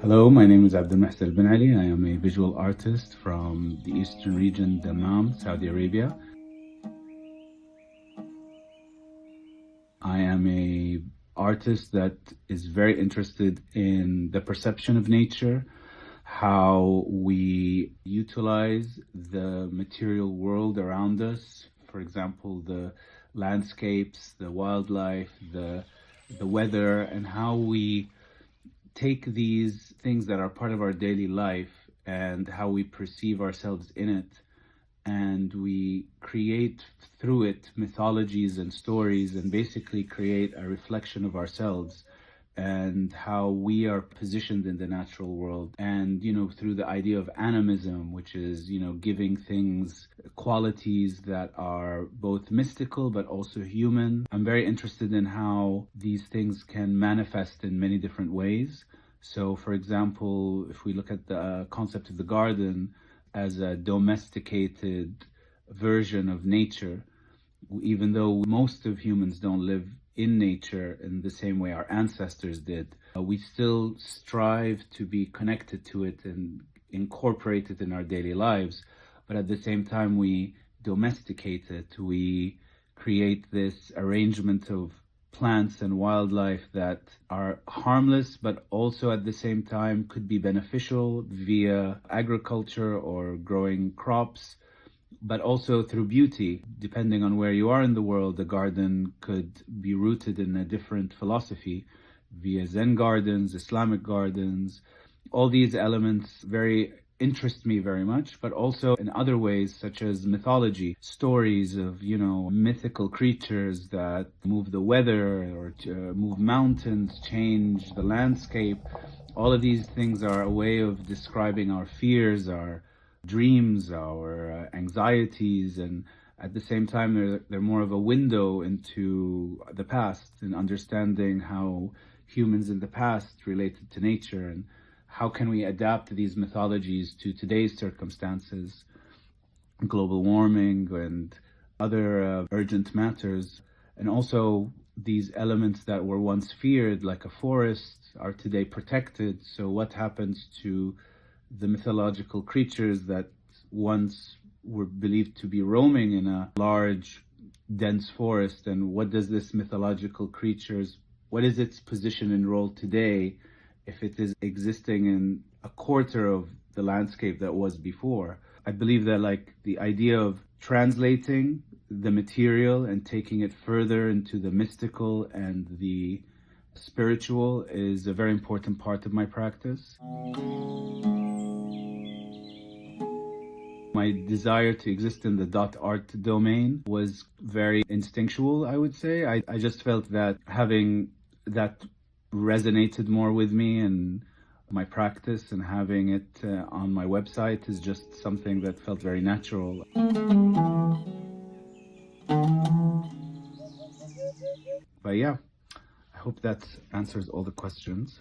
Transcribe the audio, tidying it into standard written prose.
Hello, my name is Abdulmohsen Albinali. I am a visual artist from the eastern region, Dammam, Saudi Arabia. I am a artist that is very interested in the perception of nature, how we utilize the material world around us. For example, the landscapes, the wildlife, the weather, and how we take these things that are part of our daily life and how we perceive ourselves in it, and we create through it mythologies and stories, and basically create a reflection of ourselves and how we are positioned in the natural world. And through the idea of animism, which is giving things qualities that are both mystical but also human. I'm very interested in how these things can manifest in many different ways. So for example, if we look at the concept of the garden as a domesticated version of nature, even though most of humans don't live in nature in the same way our ancestors did, we still strive to be connected to it and incorporate it in our daily lives. But at the same time, we domesticate it. We create this arrangement of plants and wildlife that are harmless, but also at the same time could be beneficial via agriculture or growing crops, but also through beauty. Depending on where you are in the world, the garden could be rooted in a different philosophy via Zen gardens, Islamic gardens. All these elements interest me very much, but also in other ways, such as mythology, stories of, mythical creatures that move the weather or move mountains, change the landscape. All of these things are a way of describing our fears, our dreams, our anxieties, and at the same time they're more of a window into the past and understanding how humans in the past related to nature, and how can we adapt these mythologies to today's circumstances, global warming and other urgent matters. And also these elements that were once feared, like a forest, are today protected. So what happens to the mythological creatures that once were believed to be roaming in a large, dense forest, and what does this mythological creatures, what is its position and role today if it is existing in a quarter of the landscape that was before? I believe that the idea of translating the material and taking it further into the mystical and the spiritual is a very important part of my practice. My desire to exist in the dot art domain was very instinctual, I would say. I just felt that having that resonated more with me and my practice, and having it on my website is just something that felt very natural. But yeah, I hope that answers all the questions.